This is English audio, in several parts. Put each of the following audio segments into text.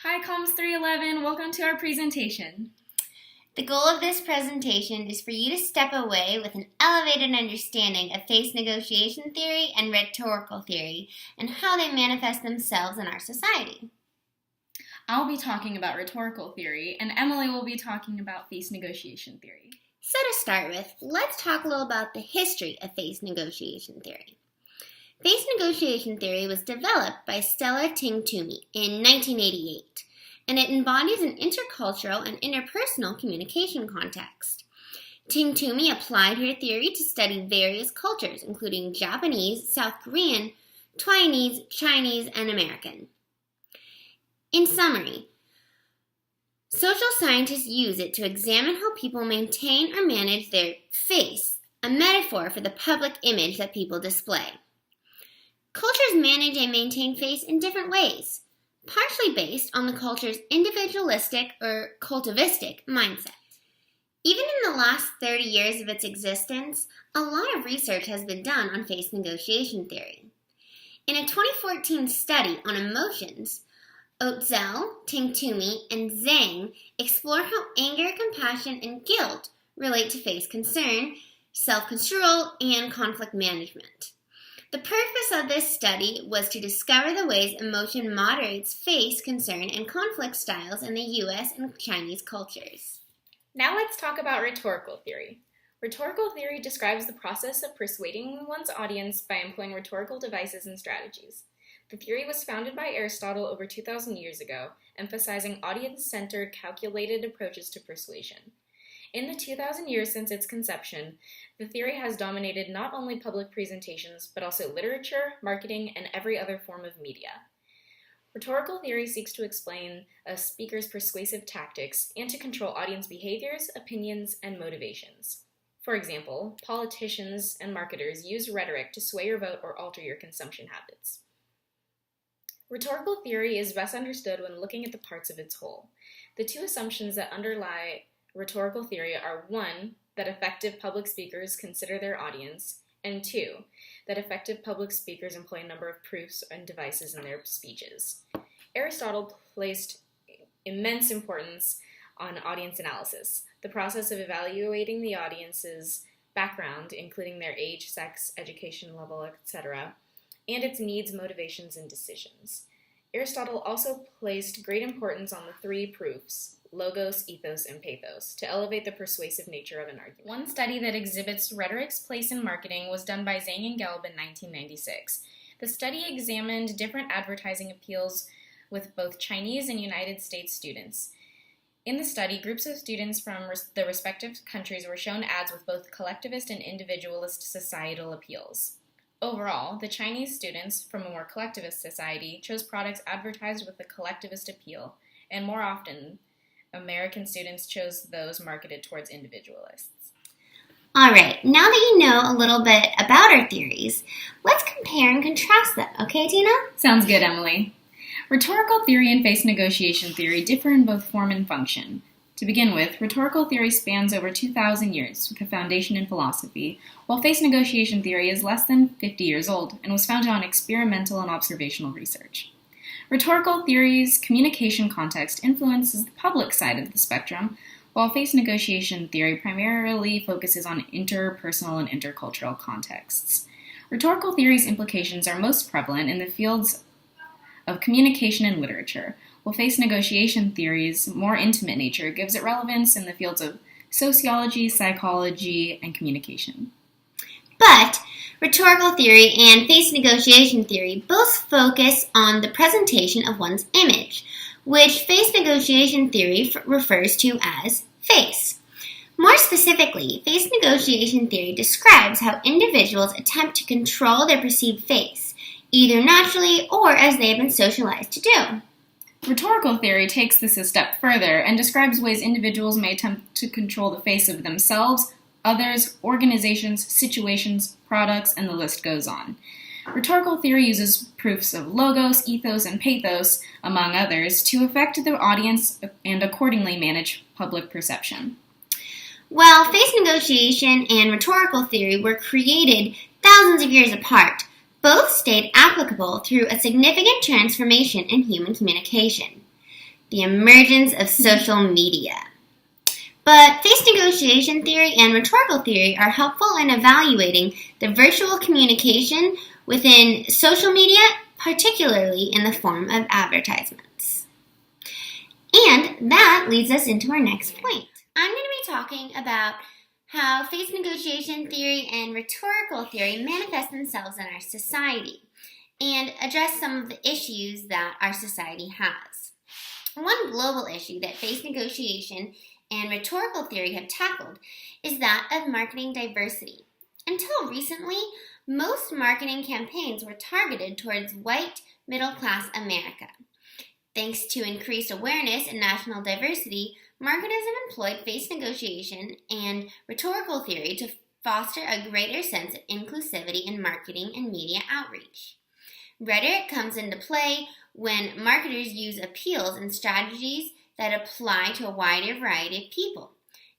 Hi, Comms 311. Welcome to our presentation. The goal of this presentation is for you to step away with an elevated understanding of face negotiation theory and rhetorical theory and how they manifest themselves in our society. I'll be talking about rhetorical theory, and Emily will be talking about face negotiation theory. So to start with, let's talk a little about the history of face negotiation theory. Face negotiation theory was developed by Stella Ting-Toomey in 1988, and it embodies an intercultural and interpersonal communication context. Ting-Toomey applied her theory to study various cultures, including Japanese, South Korean, Taiwanese, Chinese, and American. In summary, social scientists use it to examine how people maintain or manage their face, a metaphor for the public image that people display. Cultures manage and maintain face in different ways, partially based on the culture's individualistic or cultivistic mindset. Even in the last 30 years of its existence, a lot of research has been done on face negotiation theory. In a 2014 study on emotions, Otzel, Ting-Toomey, and Zhang explore how anger, compassion, and guilt relate to face concern, self-control, and conflict management. The purpose of this study was to discover the ways emotion moderates face, concern, and conflict styles in the U.S. and Chinese cultures. Now let's talk about rhetorical theory. Rhetorical theory describes the process of persuading one's audience by employing rhetorical devices and strategies. The theory was founded by Aristotle over 2,000 years ago, emphasizing audience-centered, calculated approaches to persuasion. In the 2,000 years since its conception, the theory has dominated not only public presentations, but also literature, marketing, and every other form of media. Rhetorical theory seeks to explain a speaker's persuasive tactics and to control audience behaviors, opinions, and motivations. For example, politicians and marketers use rhetoric to sway your vote or alter your consumption habits. Rhetorical theory is best understood when looking at the parts of its whole. The two assumptions that underlie rhetorical theory are 1, that effective public speakers consider their audience, and 2, that effective public speakers employ a number of proofs and devices in their speeches. Aristotle placed immense importance on audience analysis, the process of evaluating the audience's background, including their age, sex, education level, etc., and its needs, motivations, and decisions. Aristotle also placed great importance on the 3 proofs, logos, ethos, and pathos, to elevate the persuasive nature of an argument. One study that exhibits rhetoric's place in marketing was done by Zhang and Gelb in 1996. The study examined different advertising appeals with both Chinese and United States students. In the study, groups of students from the respective countries were shown ads with both collectivist and individualist societal appeals. Overall, the Chinese students from a more collectivist society chose products advertised with a collectivist appeal, and more often, American students chose those marketed towards individualists. All right, now that you know a little bit about our theories, let's compare and contrast them, okay, Tina? Sounds good, Emily. Rhetorical theory and face negotiation theory differ in both form and function. To begin with, rhetorical theory spans over 2,000 years with a foundation in philosophy, while face negotiation theory is less than 50 years old and was founded on experimental and observational research. Rhetorical theory's communication context influences the public side of the spectrum, while face negotiation theory primarily focuses on interpersonal and intercultural contexts. Rhetorical theory's implications are most prevalent in the fields of communication and literature, while face negotiation theory's more intimate nature gives it relevance in the fields of sociology, psychology, and communication. But rhetorical theory and face negotiation theory both focus on the presentation of one's image, which face negotiation theory refers to as face. More specifically, face negotiation theory describes how individuals attempt to control their perceived face, either naturally or as they have been socialized to do. Rhetorical theory takes this a step further and describes ways individuals may attempt to control the face of themselves, others, organizations, situations, products, and the list goes on. Rhetorical theory uses proofs of logos, ethos, and pathos, among others, to affect the audience and accordingly manage public perception. While face negotiation and rhetorical theory were created thousands of years apart, both stayed applicable through a significant transformation in human communication. the emergence of social media. But face negotiation theory and rhetorical theory are helpful in evaluating the virtual communication within social media, particularly in the form of advertisements. And that leads us into our next point. I'm going to be talking about how face negotiation theory and rhetorical theory manifest themselves in our society and address some of the issues that our society has. One global issue that face negotiation and rhetorical theory have tackled is that of marketing diversity. Until recently, most marketing campaigns were targeted towards white, middle-class America. Thanks to increased awareness and national diversity, marketers have employed face negotiation and rhetorical theory to foster a greater sense of inclusivity in marketing and media outreach. Rhetoric comes into play when marketers use appeals and strategies that apply to a wider variety of people.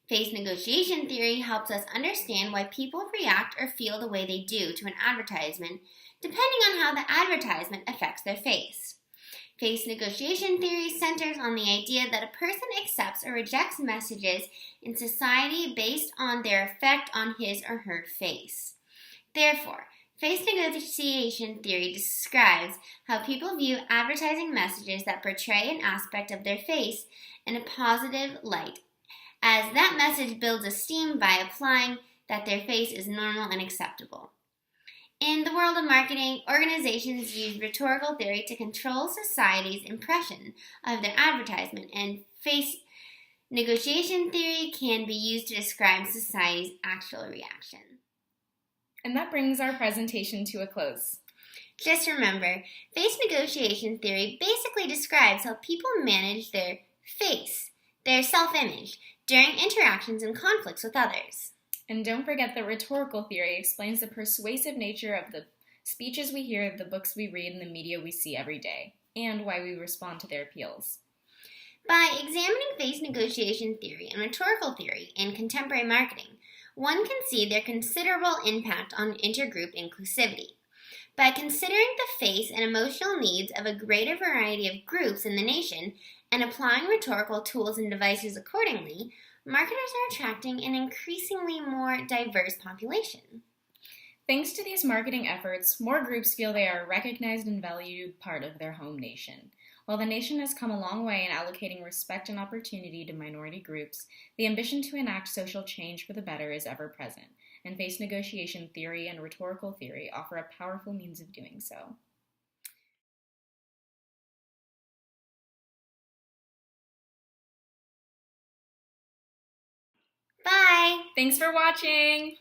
Face negotiation theory helps us understand why people react or feel the way they do to an advertisement, depending on how the advertisement affects their face. Face negotiation theory centers on the idea that a person accepts or rejects messages in society based on their effect on his or her face. Therefore, face negotiation theory describes how people view advertising messages that portray an aspect of their face in a positive light, as that message builds esteem by implying that their face is normal and acceptable. In the world of marketing, organizations use rhetorical theory to control society's impression of their advertisement, and face negotiation theory can be used to describe society's actual reaction. And that brings our presentation to a close. Just remember, face negotiation theory basically describes how people manage their face, their self-image, during interactions and conflicts with others. And don't forget that rhetorical theory explains the persuasive nature of the speeches we hear, the books we read, and the media we see every day, and why we respond to their appeals. By examining face negotiation theory and rhetorical theory in contemporary marketing, one can see their considerable impact on intergroup inclusivity. By considering the face and emotional needs of a greater variety of groups in the nation and applying rhetorical tools and devices accordingly, marketers are attracting an increasingly more diverse population. Thanks to these marketing efforts, more groups feel they are a recognized and valued part of their home nation. While the nation has come a long way in allocating respect and opportunity to minority groups, the ambition to enact social change for the better is ever present, and face negotiation theory and rhetorical theory offer a powerful means of doing so. Bye! Thanks for watching!